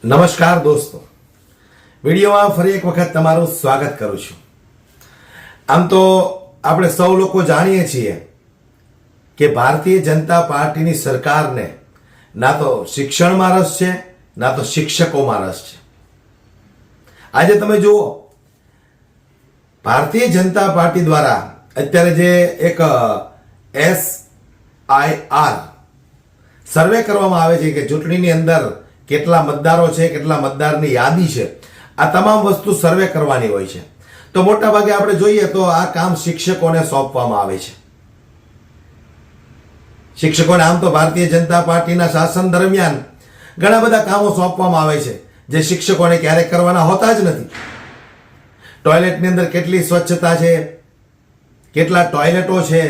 નમસ્કાર દોસ્તો, વિડીયોમાં ફરી એક વખત તમારું સ્વાગત કરું છું। આમ તો આપણે સૌ લોકો જાણીએ છીએ કે ભારતીય જનતા પાર્ટીની સરકારને ના તો શિક્ષણમાં રસ છે, ના તો શિક્ષકોમાં રસ છે। આજે તમે જુઓ, ભારતીય જનતા પાર્ટી દ્વારા અત્યારે જે એક SIR સર્વે કરવામાં આવે છે કે ચૂંટણીની અંદર કેટલા મતદારો છે, કેટલા મતદારની યાદી છે, આ તમામ વસ્તુ સર્વે કરવાની હોય છે। તો મોટા ભાગે આપણે જોઈએ તો આ કામ શિક્ષકોને સોંપવામાં આવે છે। શિક્ષકોને આમ તો ભારતીય જનતા પાર્ટીના શાસન દરમિયાન ઘણા બધા કામો સોંપવામાં આવે છે જે શિક્ષકોને ક્યારેક કરવાના હોતા જ નથી। ટોયલેટની અંદર કેટલી સ્વચ્છતા છે, કેટલા ટોયલેટો છે,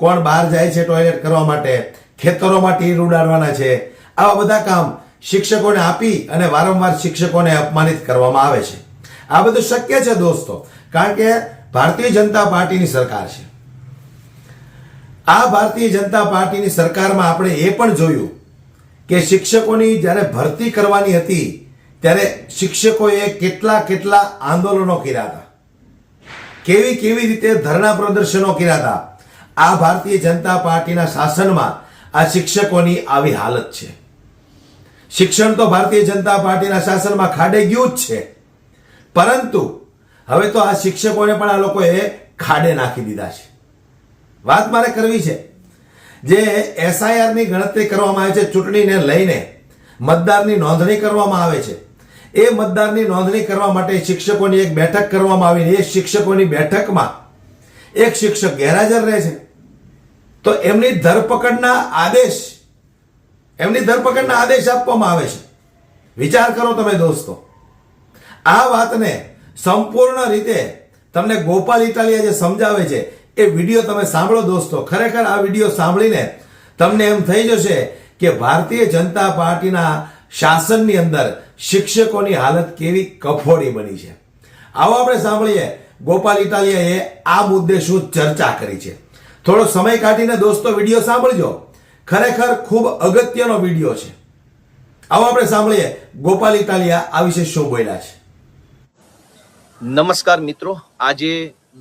કોણ બહાર જાય છે ટોયલેટ કરવા માટે, ખેતરોમાં તીર ઉડાડવાના છે, આવા બધા કામ શિક્ષકોને આપી અને વારંવાર શિક્ષકોને અપમાનિત કરવામાં આવે છે। આ બધું શક્ય છે દોસ્તો, કારણ કે ભારતીય જનતા પાર્ટીની સરકાર છે। આ ભારતીય જનતા પાર્ટીની સરકારમાં આપણે એ પણ જોયું કે શિક્ષકોની જ્યારે ભરતી કરવાની હતી ત્યારે શિક્ષકોએ કેટલા આંદોલનો કર્યા હતા, કેવી રીતે ધરણા પ્રદર્શનો કર્યા હતા। આ ભારતીય જનતા પાર્ટીના શાસનમાં આ શિક્ષકોની આવી હાલત છે। શિક્ષણ તો ભારતીય જનતા પાર્ટીના શાસનમાં ખાડે ગયું જ છે, પરંતુ હવે તો આ શિક્ષકોને પણ આ લોકોએ ખાડે નાખી દીધા છે। વાત મારે કરવી છે, જે SIR ની ગણતરી કરવામાં આવે છે, ચૂંટણીને લઈને મતદારની નોંધણી કરવામાં આવે છે, એ મતદારની નોંધણી કરવા માટે શિક્ષકોની એક બેઠક કરવામાં આવી। એ શિક્ષકોની બેઠકમાં એક શિક્ષક ગેરહાજર રહે છે, તો એમની ધરપકડના આદેશ આપવામાં આવે છે। વિચાર કરો તમે દોસ્તો, આ વાતને સંપૂર્ણ રીતે તમને ગોપાલ ઇટાલિયા જે સમજાવે છે એ વિડીયો તમે સાંભળો દોસ્તો। ખરેખર આ વિડીયો સાંભળીને તમને એમ થઈ જશે કે ભારતીય જનતા પાર્ટીના શાસનની અંદર શિક્ષકોની હાલત કેવી કફોડી બની છે। આવો આપણે સાંભળીએ ગોપાલ ઇટાલિયાએ આ મુદ્દે શું ચર્ચા કરી છે। થોડો સમય કાઢીને દોસ્તો વિડીયો સાંભળજો, ખરેખર ખૂબ અગત્યનો વિડીયો છે। આવો આપણે સાંભળીએ ગોપાલ ઇટાલિયા આ વિશે શું બોલ્યા છે। નમસ્કાર મિત્રો, આજે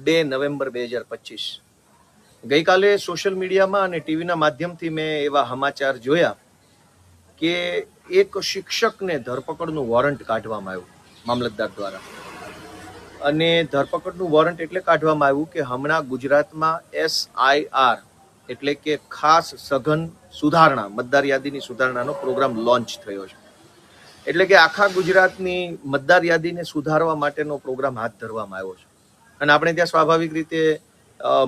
2 નવેમ્બર 2025 ગઈકાલે સોશિયલ મીડિયામાં અને ટીવીના માધ્યમથી મેં એવા સમાચાર જોયા કે એક શિક્ષકને ધરપકડનું વોરંટ કાઢવામાં આવ્યું મામલતદાર દ્વારા। અને ધરપકડનું વોરંટ એટલે કાઢવામાં આવ્યું કે હમણાં ગુજરાતમાં SIR એટલે કે ખાસ સઘન સુધારણા, મતદાર યાદીની સુધારણાનો પ્રોગ્રામ લોન્ચ થયો છે। એટલે કે આખા ગુજરાતની મતદાર યાદીને સુધારવા માટેનો પ્રોગ્રામ હાથ ધરવામાં આવ્યો છે। અને આપણે ત્યાં સ્વાભાવિક રીતે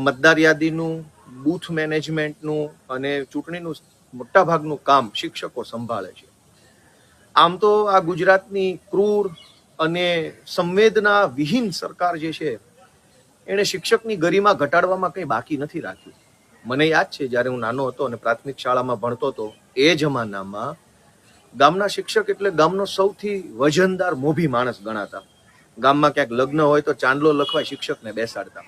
મતદાર યાદીનું, બૂથ મેનેજમેન્ટનું અને ચૂંટણીનું મોટા ભાગનું કામ શિક્ષકો સંભાળે છે। આમ તો આ ગુજરાતની ક્રૂર અને સંવેદના વિહીન સરકાર જે છે એણે શિક્ષકની ગરિમા ઘટાડવામાં કંઈ બાકી નથી રાખ્યું। મને યાદ છે, જ્યારે હું નાનો હતો અને પ્રાથમિક શાળામાં ભણતો હતો એ જમાનામાં ગામના શિક્ષક એટલે ગામનો સૌથી વજનદાર મોભી માણસ ગણાતા। ગામમાં ક્યાંક લગ્ન હોય તો ચાંદલો લખવા શિક્ષકને બેસાડતા।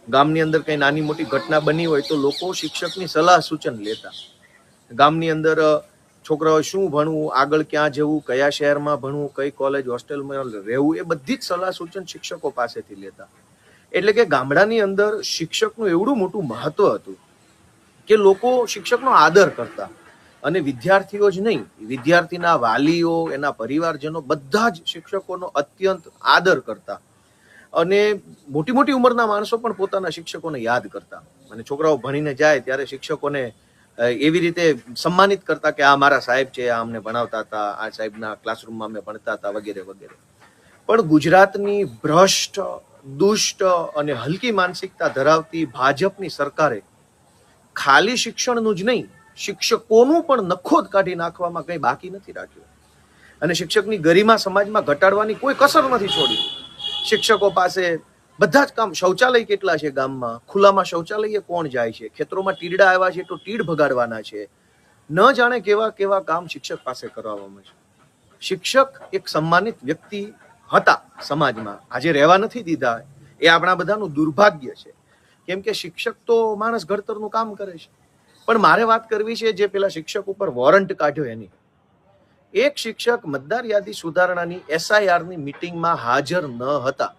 ગામની અંદર કઈ નાની મોટી ઘટના બની હોય તો લોકો શિક્ષકની સલાહ સૂચન લેતા। ગામની અંદર છોકરાઓ શું ભણવું, આગળ ક્યાં જવું, કયા શહેરમાં ભણવું, કઈ કોલેજ હોસ્ટેલમાં રહેવું, એ બધી જ સલાહ સૂચન શિક્ષકો પાસેથી લેતા। એટલે કે ગામડાની અંદર શિક્ષકનું એવડું મોટું મહત્વ હતું કે લોકો શિક્ષકનો આદર કરતા। અને વિદ્યાર્થીઓ જ નહીં, વિદ્યાર્થીના વાલીઓ, એના પરિવારજનો બધા જ શિક્ષકોનો અત્યંત આદર કરતા। અને મોટી ઉંમરના માણસો પણ પોતાના શિક્ષકોને યાદ કરતા। અને છોકરાઓ ભણીને જાય ત્યારે શિક્ષકોને એવી રીતે સન્માનિત કરતા કે આ મારા સાહેબ છે, આ અમને ભણાવતા હતા, આ સાહેબના ક્લાસરૂમમાં અમે ભણતા હતા, વગેરે વગેરે। પણ ગુજરાતની ભ્રષ્ટ, દુષ્ટ અને હલકી માનસિકતા ધરાવતી ભાજપની સરકારે ખાલી શિક્ષણનું જ નહીં, શિક્ષકોનું પણ નખોદ કાઢી નાખવામાં કંઈ બાકી નથી રાખ્યું। અને શિક્ષકની ગરિમા સમાજમાં ઘટાડવાની કોઈ કસર નથી છોડી। શિક્ષકો પાસે બધા જ કામ, શૌચાલય કેટલા છે ગામમાં, ખુલ્લામાં શૌચાલય કોણ જાય છે, ખેતરોમાં તીરડા આવ્યા છે તો તીડ ભગાડવાના છે, ન જાણે કેવા કામ શિક્ષક પાસે કરવામાં છે। શિક્ષક એક સન્માનિત વ્યક્તિ હતા સમાજમાં, આજે રહેવા નથી દીધા, એ આપણા બધાનું દુર્ભાગ્ય છે। કેમ કે શિક્ષક તો માણસ ઘડતરનું કામ કરે છે। પણ મારે વાત કરવી છે જે પેલા શિક્ષક ઉપર વોરંટ કાઢ્યો એની। એક શિક્ષક મતદાર યાદી સુધારણાની SIRની મીટિંગમાં હાજર ન હતા,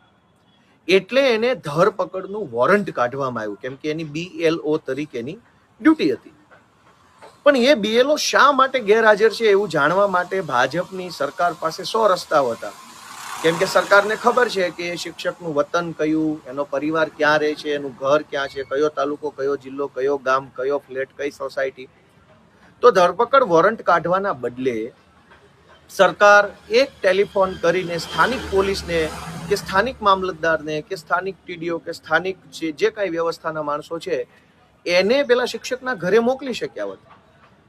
એટલે એને ધરપકડનું વોરંટ કાઢવામાં આવ્યું, કેમ કે એની BLO તરીકેની ડ્યુટી હતી. પણ એ BLO શા માટે ગેરહાજર છે એવું જાણવા માટે ભાજપની સરકાર પાસે 100 રસ્તાઓ હતા. કેમ કે સરકારને ખબર છે કે એ શિક્ષકનું વતન કયું, એનો પરિવાર ક્યાં રહે છે, એનું ઘર ક્યાં છે, કયો તાલુકો, કયો જિલ્લો, કયો ગામ, કયો ફ્લેટ, કઈ સોસાયટી. તો ધરપકડ વોરંટ કાઢવાના બદલે સરકાર એક ટેલિફોન કરીને સ્થાનિક પોલીસને કે સ્થાનિક મામલતદારને કે સ્થાનિક TDO કે સ્થાનિક જે કાંઈ વ્યવસ્થાના માણસો છે એને પેલા શિક્ષકના ઘરે મોકલી શક્યા હોત,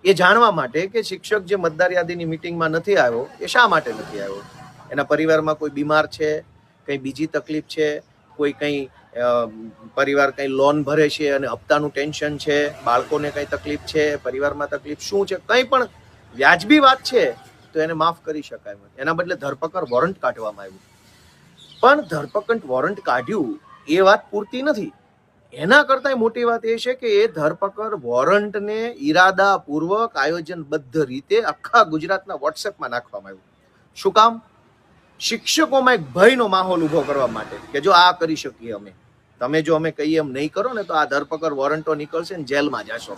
એ જાણવા માટે કે શિક્ષક જે મતદાર યાદીની મિટિંગમાં નથી આવ્યો એ શા માટે નથી આવ્યો. એના પરિવારમાં કોઈ બીમાર છે, કંઈ બીજી તકલીફ છે, કોઈ કંઈ પરિવાર કંઈ લોન ભરે છે અને હપ્તાનું ટેન્શન છે, બાળકોને કંઈ તકલીફ છે, પરિવારમાં તકલીફ શું છે, કંઈ પણ વ્યાજબી વાત છે તો એને માફ કરી શકાય. એના બદલે ધરપકડ વોરંટ કાઢવામાં આવ્યું. પણ ધરપકડ વોરંટ કાઢ્યું એ વાત પૂરતી નથી. એના કરતાં મોટી વાત એ છે કે એ ધરપકડ વોરંટને ઈરાદાપૂર્વક આયોજનબદ્ધ રીતે આખા ગુજરાતના WhatsAppમાં નાખવામાં આવ્યું. શું કામ? શિક્ષકોમાં એક ભયનો માહોલ ઉભો કરવા માટે કે જો આ કરી શકીએ અમે, તમે જો અમે કહીએ એમ નહીં કરો ને તો આ ધરપકડ વોરંટો નીકળશે ને જેલમાં જશો.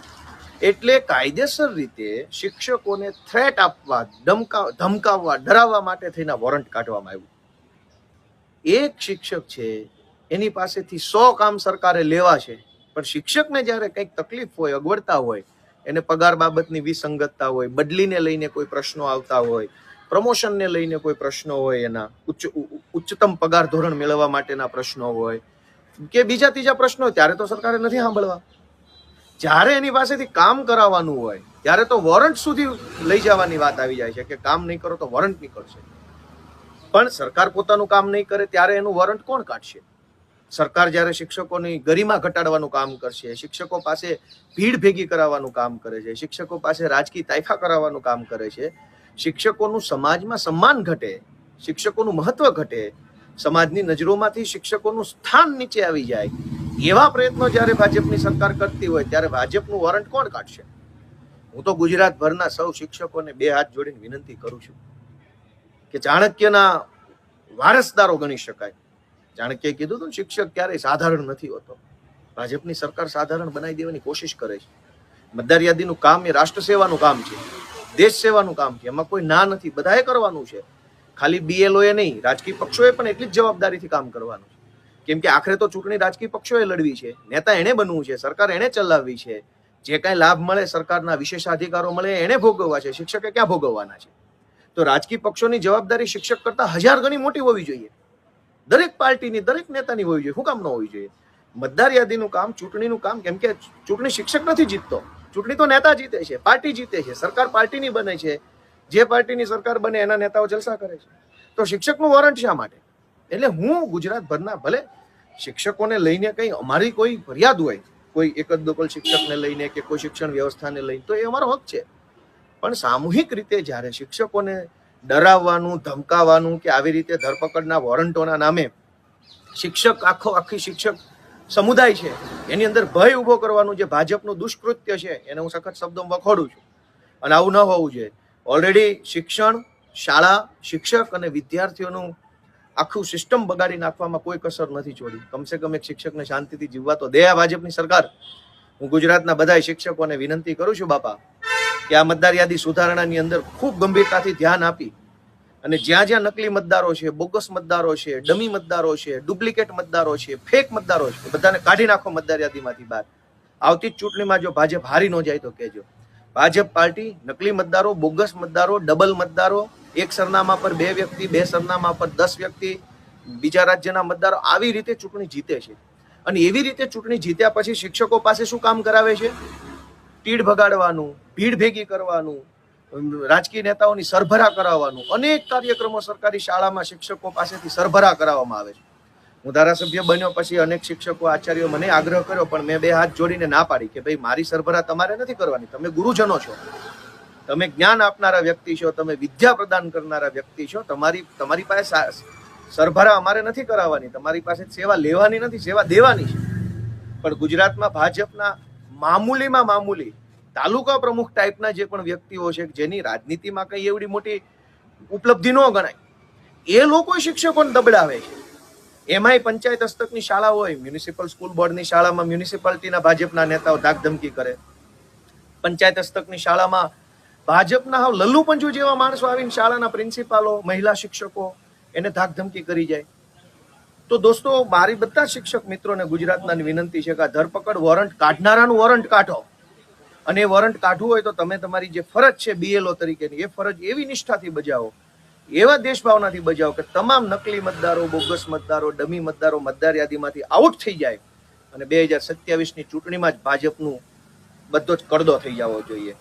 એટલે કાયદેસર રીતે શિક્ષકોને થ્રેટ આપવા, ધમકાવવા, ડરાવવા માટે થઈને વોરંટ કાઢવામાં આવ્યું. એક શિક્ષક છે એની પાસેથી 100 કામ સરકારે લેવા છે, પણ શિક્ષકને જ્યારે કંઈક તકલીફ હોય, અગવડતા હોય, એને પગાર બાબતની વિસંગતતા હોય, બદલીને લઈને કોઈ પ્રશ્નો આવતા હોય, પ્રમોશનને લઈને કોઈ પ્રશ્નો હોય, એના ઉચ્ચતમ પગાર ધોરણ મેળવવા માટેના પ્રશ્નો હોય કે બીજા ત્રીજા પ્રશ્નો હોય, ત્યારે તો સરકારે નથી સાંભળવા. જ્યારે એની પાસેથી કામ કરાવવાનું હોય ત્યારે તો વોરંટ સુધી લઈ જવાની વાત આવી જાય છે કે કામ નહીં કરો તો વોરંટ નીકળશે. પણ સરકાર પોતાનું કામ નહીં કરે ત્યારે એનું વોરંટ કોણ કાઢશે? સરકાર જ્યારે શિક્ષકોની ગરિમા ઘટાડવાનું કામ કરશે, શિક્ષકો પાસે ભીડ ભેગી કરાવવાનું કામ કરે છે, શિક્ષકો પાસે રાજકીય તાઇફા કરાવવાનું કામ કરે છે, શિક્ષકોનું સમાજમાં સન્માન ઘટે, શિક્ષકોનું મહત્વ ઘટે, સમાજની નજરોમાંથી શિક્ષકોનું સ્થાન નીચે આવી જાય, એવા પ્રયત્નો જ્યારે ભાજપની સરકાર કરતી હોય ત્યારે ભાજપનું વોરંટ કોણ કાઢશે? હું તો ગુજરાતભરના સૌ શિક્ષકોને 2 હાથ જોડીને વિનંતી કરું છું કે ચાણક્યના વારસદારો ગણી શકાય. ચાણક્યએ કીધું હતું શિક્ષક ક્યારેય સાધારણ નથી હોતો. ભાજપની સરકાર સાધારણ બનાવી દેવાની કોશિશ કરે છે. મતદાર યાદીનું કામ એ રાષ્ટ્ર સેવાનું કામ છે, દેશ સેવાનું કામ છે, એમાં કોઈ ના નથી, બધાએ કરવાનું છે. ખાલી BLO એ નહીં, રાજકીય પક્ષોએ પણ એટલી જ જવાબદારીથી કામ કરવાનું છે. કેમ કે આખરે તો ચૂંટણી રાજકીય પક્ષોએ લડવી છે, નેતા એણે બનવું છે, સરકાર એણે ચલાવવી છે, જે કાંઈ લાભ મળે, સરકારના વિશેષાધિકારો મળે એણે ભોગવવા છે, શિક્ષકે ક્યાં ભોગવવાના છે? તો રાજકીય પક્ષોની જવાબદારી શિક્ષક કરતા 1000 ગણી મોટી હોવી જોઈએ. દરેક પાર્ટીની, દરેક નેતાની હોવી જોઈએ. શું કામ ન હોવી જોઈએ? મતદાર યાદીનું કામ, ચૂંટણીનું કામ, કેમ કે ચૂંટણી શિક્ષક નથી જીતતો, ચૂંટણી તો નેતા જીતે છે, પાર્ટી જીતે છે, સરકાર પાર્ટીની બને છે, જે પાર્ટીની સરકાર બને એના નેતાઓ જલસા કરે છે. તો શિક્ષકનું વોરંટ શા માટે? એટલે હું ગુજરાતભરના ભલે શિક્ષકોને લઈને કંઈ અમારી કોઈ ફરિયાદ હોય, કોઈ એકલ શિક્ષકને લઈને કે કોઈ શિક્ષણ વ્યવસ્થાને લઈને, તો એ અમારો હક છે. પણ સામૂહિક રીતે જ્યારે શિક્ષકોને ડરાવવાનું, ધમકાવવાનું કે આવી રીતે ધરપકડના વોરંટોના નામે આખી શિક્ષક સમુદાય છે એની અંદર ભય ઊભો કરવાનું જે ભાજપનું દુષ્કૃત્ય છે એને હું સખત શબ્દોમાં વખોડું છું. અને આવું ન હોવું જોઈએ. ઓલરેડી શિક્ષણ, શાળા, શિક્ષક અને વિદ્યાર્થીઓનું આખું સિસ્ટમ બગાડી નાખવામાં કોઈ કસર નથી છોડી. કમસે કમ એક શિક્ષકને શાંતિથી જીવવા તો દે આ ભાજપની સરકાર. હું ગુજરાતના બધા શિક્ષકોને વિનંતી કરું છું બાપા કે આ મતદાર યાદી સુધારણાની અંદર ખૂબ ગંભીરતાથી ધ્યાન આપી અને જ્યાં જ્યાં નકલી મતદારો છે, બોગસ મતદારો છે, ડમી મતદારો છે, ડુપ્લિકેટ મતદારો છે, ફેક મતદારો છે, બધાને કાઢી નાખો મતદાર યાદીમાંથી બહાર. આવતી જ ચૂંટણીમાં જો ભાજપ હારી ન જાય તો કહેજો. ભાજપ પાર્ટી નકલી મતદારો, બોગસ મતદારો, ડબલ મતદારો, એક સરનામા પર 2 વ્યક્તિ, 2 સરનામા પર 10 વ્યક્તિ, બીજા રાજ્યના મતદારો, આવી રીતે ચૂંટણી જીતે છે. અને એવી રીતે ચૂંટણી જીત્યા પછી શિક્ષકો પાસે શું કામ કરાવે છે? તીડ ભગાડવાનું, ભીડ ભેગી કરવાનું, રાજકીય નેતાઓની સરભરા કરાવવાનું, અનેક કાર્યક્રમો સરકારી શાળામાં શિક્ષકો પાસેથી સરભરા કરાવવામાં આવે છે. હું ધારાસભ્ય બન્યો પછી અનેક શિક્ષકો, આચાર્યો મને આગ્રહ કર્યો, પણ મેં 2 હાથ જોડીને ના પાડી કે ભાઈ મારી સરભરા તમારે નથી કરવાની. તમે ગુરુજનો છો, તમે જ્ઞાન આપનારા વ્યક્તિ છો, તમે વિદ્યા પ્રદાન કરનારા વ્યક્તિ છો, તમારી પાસે સરભરા અમારે નથી કરાવવાની, તમારી પાસે સેવા લેવાની નથી, સેવા દેવાની છે. પણ ગુજરાતમાં ભાજપના મામૂલીમાં મામૂલી તાલુકા પ્રમુખ ટાઈપના જે પણ વ્યક્તિઓ છે જેની રાજનીતિમાં કઈ એવડી મોટી ઉપલબ્ધિ ન ગણાય, એ લોકો શિક્ષકોને દબડાવે છે. એમાંય પંચાયત હસ્તકની શાળા હોય, મ્યુનિસિપલ સ્કૂલ બોર્ડની શાળામાં મ્યુનિસિપાલિટીના ભાજપના નેતાઓ ધાકધમકી કરે, પંચાયત હસ્તકની શાળામાં ભાજપના હાવ લલ્લુ પંજુ જેવા માણસો આવીને શાળાના પ્રિન્સિપાલો, મહિલા શિક્ષકો એને ધાકધમકી કરી જાય. તો દોસ્તો, મારી બધા શિક્ષક મિત્રોને ગુજરાતના વિનંતી છે કે આ ધરપકડ વોરંટ કાઢનારાનું વોરંટ કાઢો, અને એ વોરંટ કાઢવું હોય તો તમે તમારી જે ફરજ છે BLO તરીકેની, એ ફરજ એવી નિષ્ઠાથી બજાવો, એવા દેશભાવનાથી બજાવો કે તમામ નકલી મતદારો, બોગસ મતદારો, ડમી મતદારો મતદાર યાદીમાંથી આઉટ થઈ જાય અને 2027ની ચૂંટણીમાં જ ભાજપનું બધો જ કરદો થઈ જવો જોઈએ.